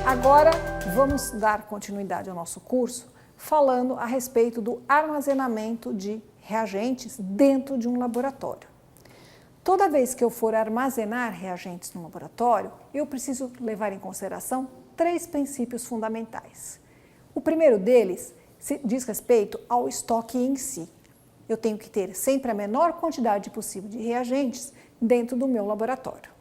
Agora vamos dar continuidade ao nosso curso falando a respeito do armazenamento de reagentes dentro de um laboratório. Toda vez que eu for armazenar reagentes no laboratório, eu preciso levar em consideração 3 princípios fundamentais. O primeiro deles diz respeito ao estoque em si. Eu tenho que ter sempre a menor quantidade possível de reagentes dentro do meu laboratório.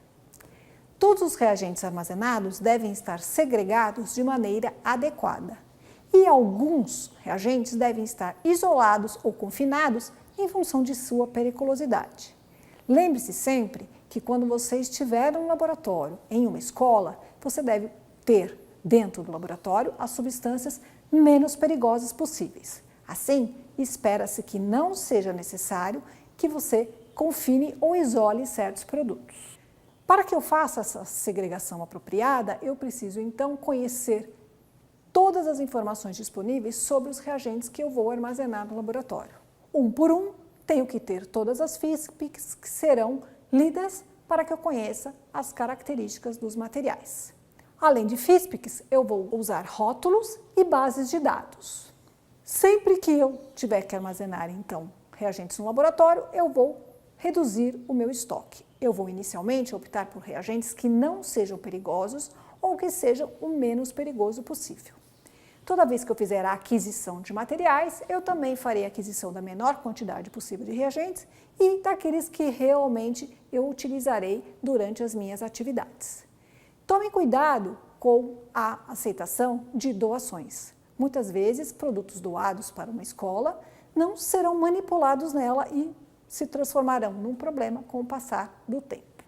Todos os reagentes armazenados devem estar segregados de maneira adequada e alguns reagentes devem estar isolados ou confinados em função de sua periculosidade. Lembre-se sempre que quando você estiver no laboratório, em uma escola, você deve ter dentro do laboratório as substâncias menos perigosas possíveis. Assim, espera-se que não seja necessário que você confine ou isole certos produtos. Para que eu faça essa segregação apropriada, eu preciso então conhecer todas as informações disponíveis sobre os reagentes que eu vou armazenar no laboratório. Um por um, tenho que ter todas as FISPICs que serão lidas para que eu conheça as características dos materiais. Além de FISPICs, eu vou usar rótulos e bases de dados. Sempre que eu tiver que armazenar, então, reagentes no laboratório, eu vou reduzir o meu estoque. Eu vou inicialmente optar por reagentes que não sejam perigosos ou que sejam o menos perigoso possível. Toda vez que eu fizer a aquisição de materiais, eu também farei a aquisição da menor quantidade possível de reagentes e daqueles que realmente eu utilizarei durante as minhas atividades. Tome cuidado com a aceitação de doações. Muitas vezes, produtos doados para uma escola não serão manipulados nela e se transformarão num problema com o passar do tempo.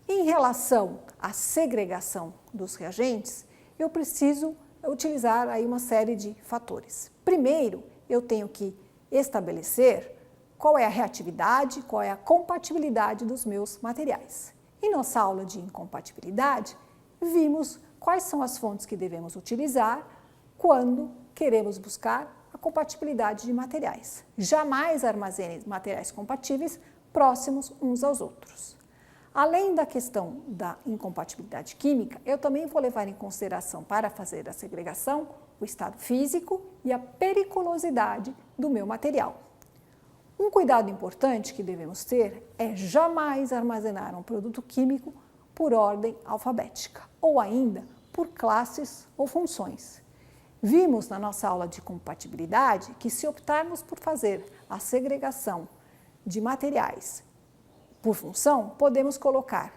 Em relação à segregação dos reagentes, eu preciso utilizar aí uma série de fatores. Primeiro, eu tenho que estabelecer qual é a reatividade, qual é a compatibilidade dos meus materiais. Em nossa aula de incompatibilidade, vimos quais são as fontes que devemos utilizar quando queremos buscar a compatibilidade de materiais. Jamais armazene materiais compatíveis próximos uns aos outros. Além da questão da incompatibilidade química, eu também vou levar em consideração para fazer a segregação o estado físico e a periculosidade do meu material. Um cuidado importante que devemos ter é jamais armazenar um produto químico por ordem alfabética ou ainda por classes ou funções. Vimos na nossa aula de compatibilidade que se optarmos por fazer a segregação de materiais por função, podemos colocar,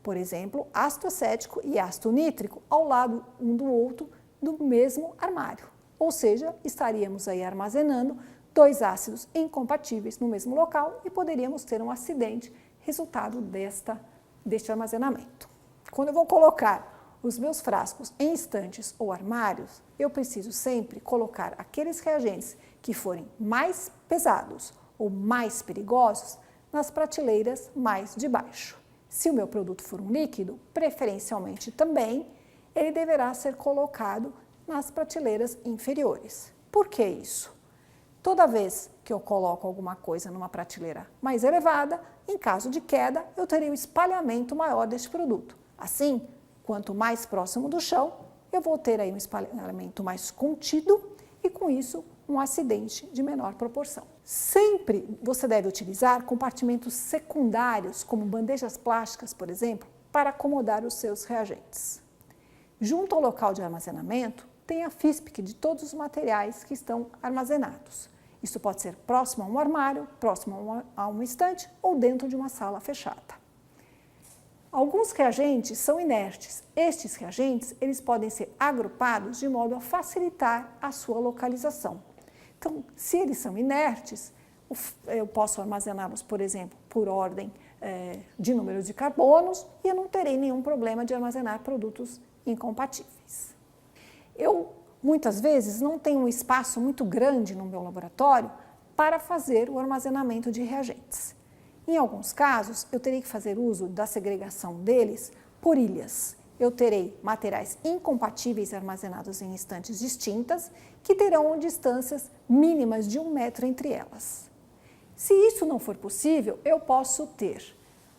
por exemplo, ácido acético e ácido nítrico ao lado um do outro do mesmo armário. Ou seja, estaríamos aí armazenando 2 ácidos incompatíveis no mesmo local e poderíamos ter um acidente resultado deste armazenamento. Quando eu vou colocar os meus frascos em estantes ou armários, eu preciso sempre colocar aqueles reagentes que forem mais pesados ou mais perigosos nas prateleiras mais de baixo. Se o meu produto for um líquido, preferencialmente também, ele deverá ser colocado nas prateleiras inferiores. Por que isso? Toda vez que eu coloco alguma coisa numa prateleira mais elevada, em caso de queda, eu terei um espalhamento maior deste produto. Assim, quanto mais próximo do chão, eu vou ter aí um espalhamento mais contido e, com isso, um acidente de menor proporção. Sempre você deve utilizar compartimentos secundários, como bandejas plásticas, por exemplo, para acomodar os seus reagentes. Junto ao local de armazenamento, tem a FISPIC de todos os materiais que estão armazenados. Isso pode ser próximo a um armário, próximo a um estante ou dentro de uma sala fechada. Alguns reagentes são inertes. Estes reagentes, eles podem ser agrupados de modo a facilitar a sua localização. Então, se eles são inertes, eu posso armazená-los, por exemplo, por ordem de número de carbonos e eu não terei nenhum problema de armazenar produtos incompatíveis. Eu, muitas vezes, não tenho um espaço muito grande no meu laboratório para fazer o armazenamento de reagentes. Em alguns casos, eu terei que fazer uso da segregação deles por ilhas. Eu terei materiais incompatíveis armazenados em estantes distintas, que terão distâncias mínimas de 1 metro entre elas. Se isso não for possível, eu posso ter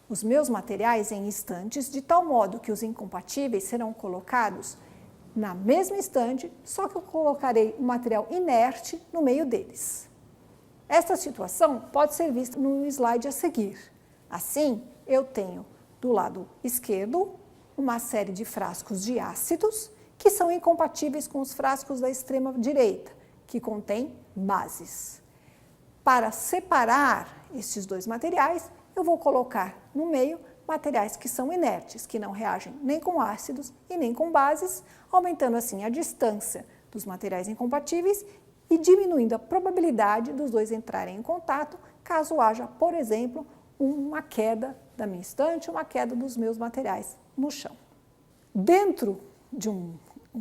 os meus materiais em estantes de tal modo que os incompatíveis serão colocados na mesma estante, só que eu colocarei um material inerte no meio deles. Esta situação pode ser vista no slide a seguir. Assim, eu tenho do lado esquerdo uma série de frascos de ácidos que são incompatíveis com os frascos da extrema direita, que contêm bases. Para separar estes dois materiais, eu vou colocar no meio materiais que são inertes, que não reagem nem com ácidos e nem com bases, aumentando assim a distância dos materiais incompatíveis e diminuindo a probabilidade dos dois entrarem em contato, caso haja, por exemplo, uma queda da minha estante, uma queda dos meus materiais no chão. Dentro de um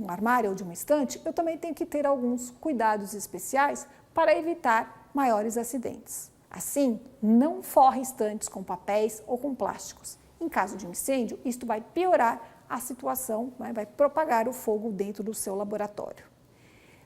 armário ou de uma estante, eu também tenho que ter alguns cuidados especiais para evitar maiores acidentes. Assim, não forre estantes com papéis ou com plásticos. Em caso de um incêndio, isto vai piorar a situação, vai propagar o fogo dentro do seu laboratório.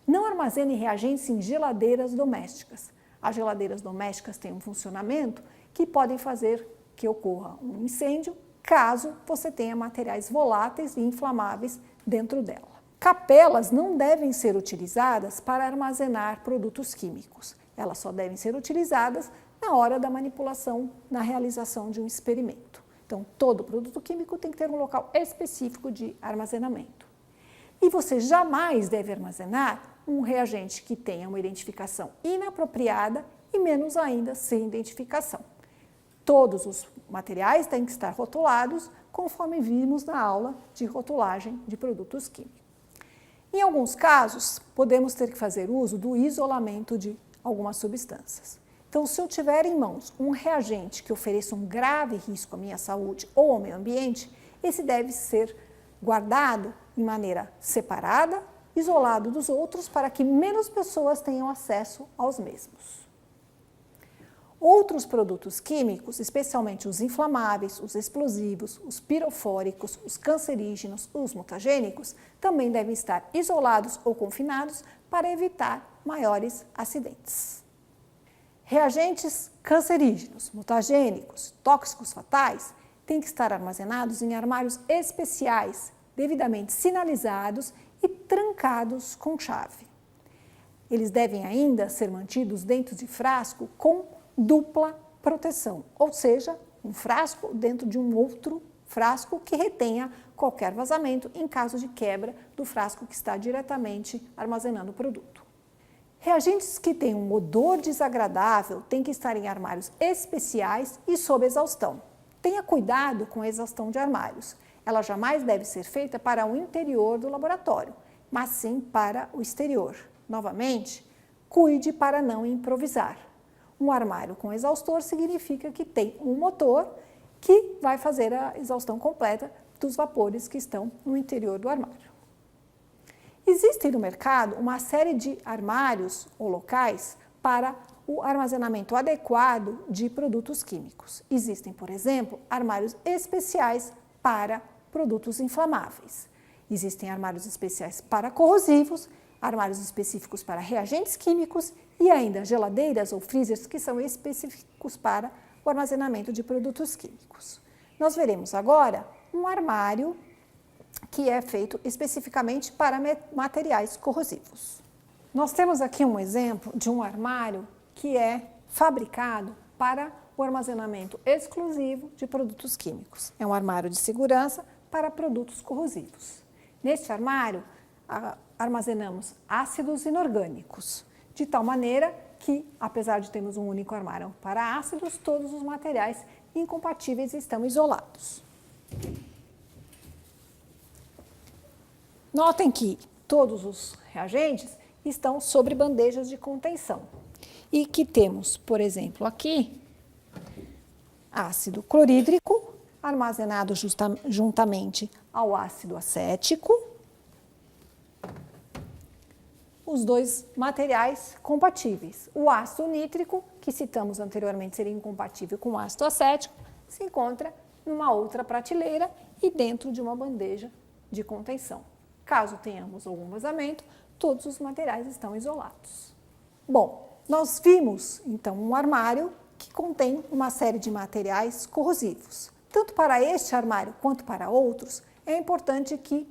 Não armazene reagentes em geladeiras domésticas. As geladeiras domésticas têm um funcionamento que podem fazer que ocorra um incêndio, caso você tenha materiais voláteis e inflamáveis dentro dela. Capelas não devem ser utilizadas para armazenar produtos químicos. Elas só devem ser utilizadas na hora da manipulação, na realização de um experimento. Então, todo produto químico tem que ter um local específico de armazenamento. E você jamais deve armazenar um reagente que tenha uma identificação inapropriada e menos ainda sem identificação. Todos os materiais têm que estar rotulados, conforme vimos na aula de rotulagem de produtos químicos. Em alguns casos, podemos ter que fazer uso do isolamento de algumas substâncias. Então, se eu tiver em mãos um reagente que ofereça um grave risco à minha saúde ou ao meio ambiente, esse deve ser guardado de maneira separada, isolado dos outros, para que menos pessoas tenham acesso aos mesmos. Outros produtos químicos, especialmente os inflamáveis, os explosivos, os pirofóricos, os cancerígenos, os mutagênicos, também devem estar isolados ou confinados para evitar maiores acidentes. Reagentes cancerígenos, mutagênicos, tóxicos fatais têm que estar armazenados em armários especiais, devidamente sinalizados e trancados com chave. Eles devem ainda ser mantidos dentro de frasco com dupla proteção, ou seja, um frasco dentro de um outro frasco que retenha qualquer vazamento em caso de quebra do frasco que está diretamente armazenando o produto. Reagentes que têm um odor desagradável têm que estar em armários especiais e sob exaustão. Tenha cuidado com a exaustão de armários. Ela jamais deve ser feita para o interior do laboratório, mas sim para o exterior. Novamente, cuide para não improvisar. Um armário com exaustor significa que tem um motor que vai fazer a exaustão completa dos vapores que estão no interior do armário. Existe no mercado uma série de armários ou locais para o armazenamento adequado de produtos químicos. Existem, por exemplo, armários especiais para produtos inflamáveis. Existem armários especiais para corrosivos, armários específicos para reagentes químicos e ainda geladeiras ou freezers que são específicos para o armazenamento de produtos químicos. Nós veremos agora um armário que é feito especificamente para materiais corrosivos. Nós temos aqui um exemplo de um armário que é fabricado para o armazenamento exclusivo de produtos químicos. É um armário de segurança para produtos corrosivos. Neste armário, armazenamos ácidos inorgânicos, de tal maneira que, apesar de termos um único armário para ácidos, todos os materiais incompatíveis estão isolados. Notem que todos os reagentes estão sobre bandejas de contenção e que temos, por exemplo, aqui, ácido clorídrico armazenado juntamente ao ácido acético, os dois materiais compatíveis. O ácido nítrico, que citamos anteriormente seria incompatível com o ácido acético, se encontra numa outra prateleira e dentro de uma bandeja de contenção. Caso tenhamos algum vazamento, todos os materiais estão isolados. Bom, nós vimos então um armário que contém uma série de materiais corrosivos. Tanto para este armário quanto para outros, é importante que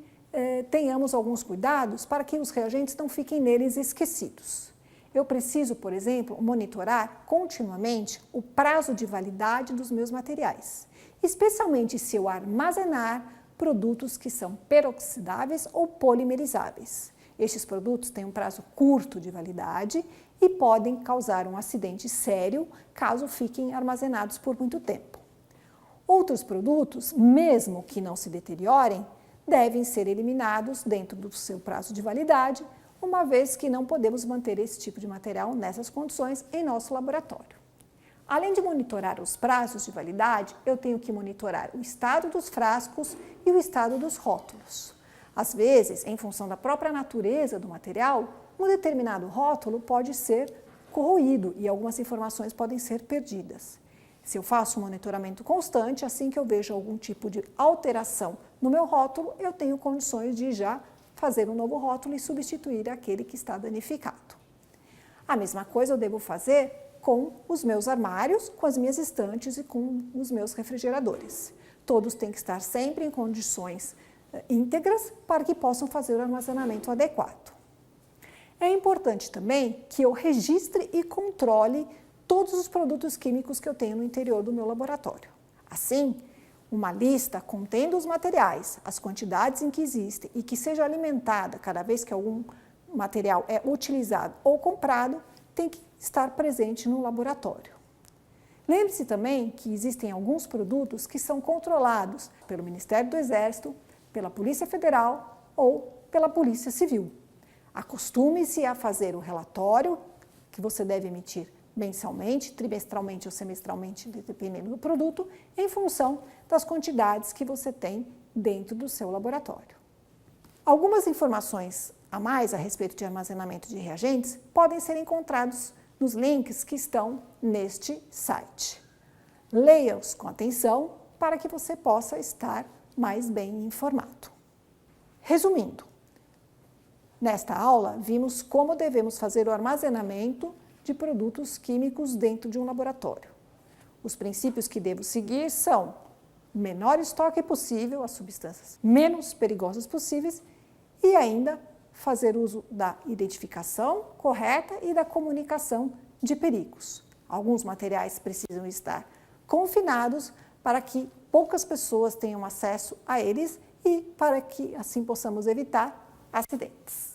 tenhamos alguns cuidados para que os reagentes não fiquem neles esquecidos. Eu preciso, por exemplo, monitorar continuamente o prazo de validade dos meus materiais, especialmente se eu armazenar produtos que são peroxidáveis ou polimerizáveis. Estes produtos têm um prazo curto de validade e podem causar um acidente sério caso fiquem armazenados por muito tempo. Outros produtos, mesmo que não se deteriorem, devem ser eliminados dentro do seu prazo de validade, uma vez que não podemos manter esse tipo de material nessas condições em nosso laboratório. Além de monitorar os prazos de validade, eu tenho que monitorar o estado dos frascos e o estado dos rótulos. Às vezes, em função da própria natureza do material, um determinado rótulo pode ser corroído e algumas informações podem ser perdidas. Se eu faço um monitoramento constante, assim que eu vejo algum tipo de alteração no meu rótulo, eu tenho condições de já fazer um novo rótulo e substituir aquele que está danificado. A mesma coisa eu devo fazer com os meus armários, com as minhas estantes e com os meus refrigeradores. Todos têm que estar sempre em condições íntegras para que possam fazer o armazenamento adequado. É importante também que eu registre e controle todos os produtos químicos que eu tenho no interior do meu laboratório. Assim, uma lista contendo os materiais, as quantidades em que existem e que seja alimentada cada vez que algum material é utilizado ou comprado, tem que estar presente no laboratório. Lembre-se também que existem alguns produtos que são controlados pelo Ministério do Exército, pela Polícia Federal ou pela Polícia Civil. Acostume-se a fazer o relatório que você deve emitir mensalmente, trimestralmente ou semestralmente, dependendo do produto, em função das quantidades que você tem dentro do seu laboratório. Algumas informações a mais a respeito de armazenamento de reagentes podem ser encontrados nos links que estão neste site. Leia-os com atenção para que você possa estar mais bem informado. Resumindo, nesta aula vimos como devemos fazer o armazenamento de produtos químicos dentro de um laboratório. Os princípios que devo seguir são o menor estoque possível, as substâncias menos perigosas possíveis e ainda fazer uso da identificação correta e da comunicação de perigos. Alguns materiais precisam estar confinados para que poucas pessoas tenham acesso a eles e para que assim possamos evitar acidentes.